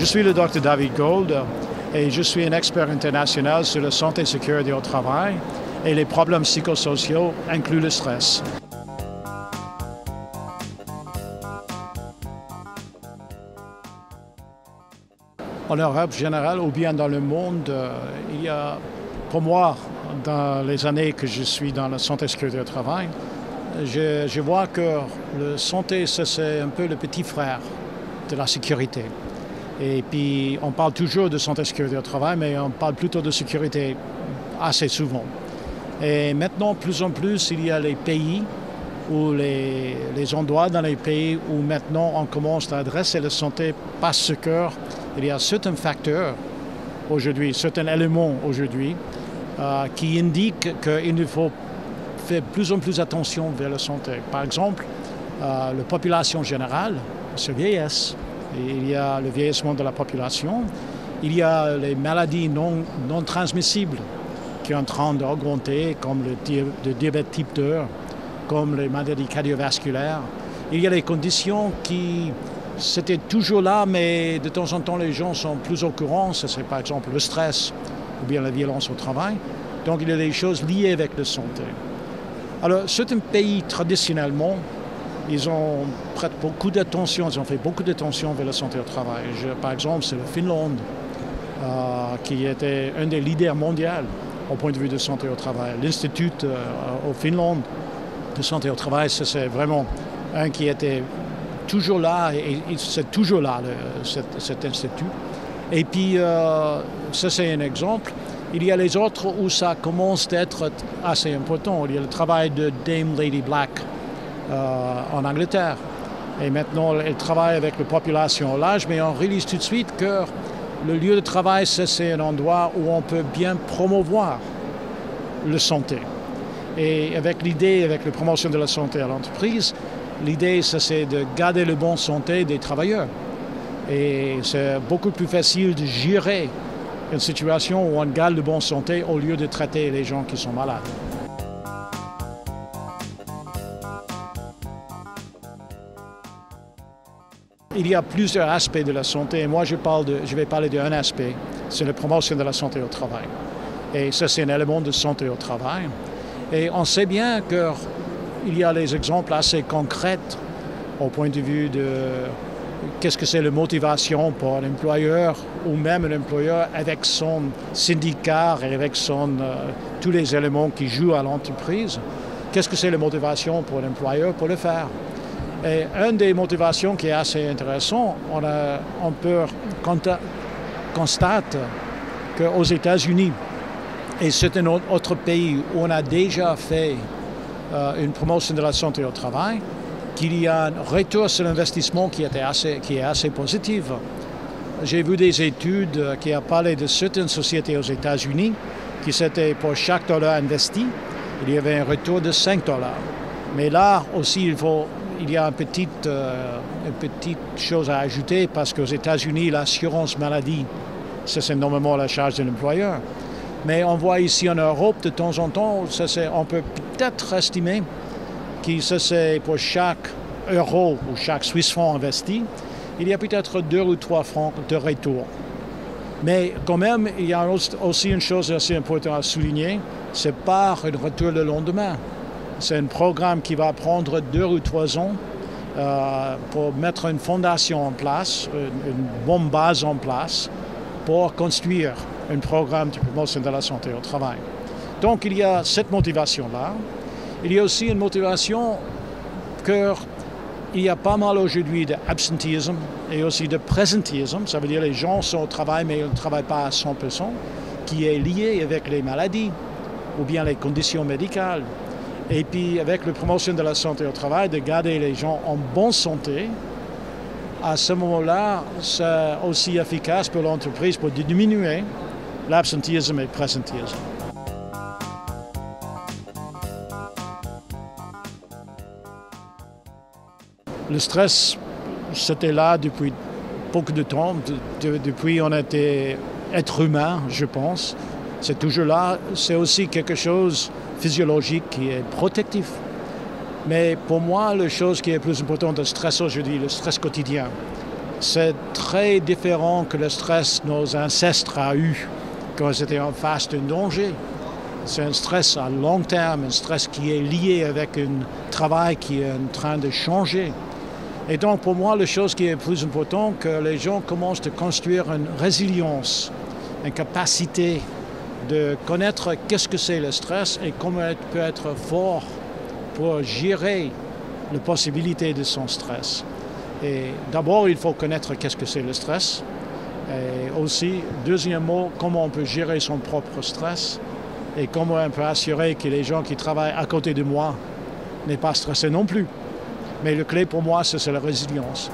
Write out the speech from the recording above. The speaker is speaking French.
Je suis le Dr David Gold et je suis un expert international sur la santé et sécurité au travail et les problèmes psychosociaux incluent le stress. En Europe générale ou bien dans le monde, il y a, pour moi, dans les années que je suis dans la santé et sécurité au travail, je vois que la santé, c'est un peu le petit frère de la sécurité. Et puis, on parle toujours de santé et sécurité au travail, mais on parle plutôt de sécurité assez souvent. Et maintenant, plus en plus, il y a les pays ou les endroits dans les pays où maintenant on commence à adresser la santé parce qu'il y a certains facteurs aujourd'hui, certains éléments aujourd'hui qui indiquent qu'il faut faire plus en plus attention vers la santé. Par exemple, la population générale se vieillisse. Il y a le vieillissement de la population, il y a les maladies non transmissibles qui sont en train d'augmenter, comme le diabète type 2, comme les maladies cardiovasculaires. Il y a les conditions qui, c'était toujours là, mais de temps en temps, les gens sont plus au courant. C'est par exemple le stress ou bien la violence au travail. Donc, il y a des choses liées avec la santé. Alors, certains pays, traditionnellement, ils ont prêté beaucoup d'attention, ils ont fait beaucoup d'attention vers la santé au travail. Par exemple, c'est la Finlande, qui était un des leaders mondiaux au point de vue de santé au travail. L'Institut au Finlande de santé au travail, c'est vraiment un qui était toujours là, et c'est toujours là, cet institut. Et puis, ça c'est un exemple. Il y a les autres où ça commence d'être assez important. Il y a le travail de Dame Lady Black en Angleterre. Et maintenant, elle travaille avec la population à l'âge, mais on réalise tout de suite que le lieu de travail, c'est un endroit où on peut bien promouvoir la santé. Et avec l'idée, avec la promotion de la santé à l'entreprise, l'idée, c'est de garder la bonne santé des travailleurs. Et c'est beaucoup plus facile de gérer une situation où on garde la bonne santé au lieu de traiter les gens qui sont malades. Il y a plusieurs aspects de la santé et moi je vais parler d'un aspect, c'est la promotion de la santé au travail. Et ça c'est un élément de santé au travail. Et on sait bien qu'il y a des exemples assez concrets au point de vue de qu'est-ce que c'est la motivation pour un employeur ou même un employeur avec son syndicat et avec tous les éléments qui jouent à l'entreprise. Qu'est-ce que c'est la motivation pour l'employeur pour le faire? Et une des motivations qui est assez intéressante, on peut constater qu'aux États-Unis, et c'est un autre pays où on a déjà fait une promotion de la santé au travail, qu'il y a un retour sur l'investissement qui est assez positif. J'ai vu des études qui ont parlé de certaines sociétés aux États-Unis qui c'était pour chaque dollar investi, il y avait un retour de 5 $. Mais là aussi, il y a une petite chose à ajouter parce qu'aux États-Unis, l'assurance maladie, c'est normalement la charge de l'employeur. Mais on voit ici en Europe, de temps en temps, on peut peut-être estimer que c'est pour chaque euro ou chaque Swiss franc investi, il y a peut-être 2 ou 3 francs de retour. Mais quand même, il y a aussi une chose assez importante à souligner, c'est pas un retour le lendemain. C'est un programme qui va prendre 2 ou 3 ans pour mettre une fondation en place, une bonne base en place pour construire un programme de promotion de la santé au travail. Donc il y a cette motivation-là. Il y a aussi une motivation qu'il y a pas mal aujourd'hui d'absentéisme et aussi de présentéisme. Ça veut dire que les gens sont au travail mais ils ne travaillent pas à 100%, qui est lié avec les maladies ou bien les conditions médicales. Et puis, avec la promotion de la santé au travail, de garder les gens en bonne santé, à ce moment-là, c'est aussi efficace pour l'entreprise pour diminuer l'absentéisme et le présentéisme. Le stress, c'était là depuis beaucoup de temps, depuis on était être humain, je pense. C'est toujours là. C'est aussi quelque chose physiologique qui est protectif. Mais pour moi, la chose qui est plus importante, le stress aujourd'hui, le stress quotidien, C'est très différent que le stress que nos ancêtres ont eu quand ils étaient en face d'un danger. C'est un stress à long terme, un stress qui est lié avec un travail qui est en train de changer. Et donc pour moi, la chose qui est plus importante, que les gens commencent à construire une résilience, une capacité de connaître qu'est-ce que c'est le stress et comment il peut être fort pour gérer la possibilité de son stress. Et d'abord, il faut connaître qu'est-ce que c'est le stress. Et aussi, deuxièmement, comment on peut gérer son propre stress et comment on peut assurer que les gens qui travaillent à côté de moi n'est pas stressés non plus. Mais le clé pour moi, c'est la résilience.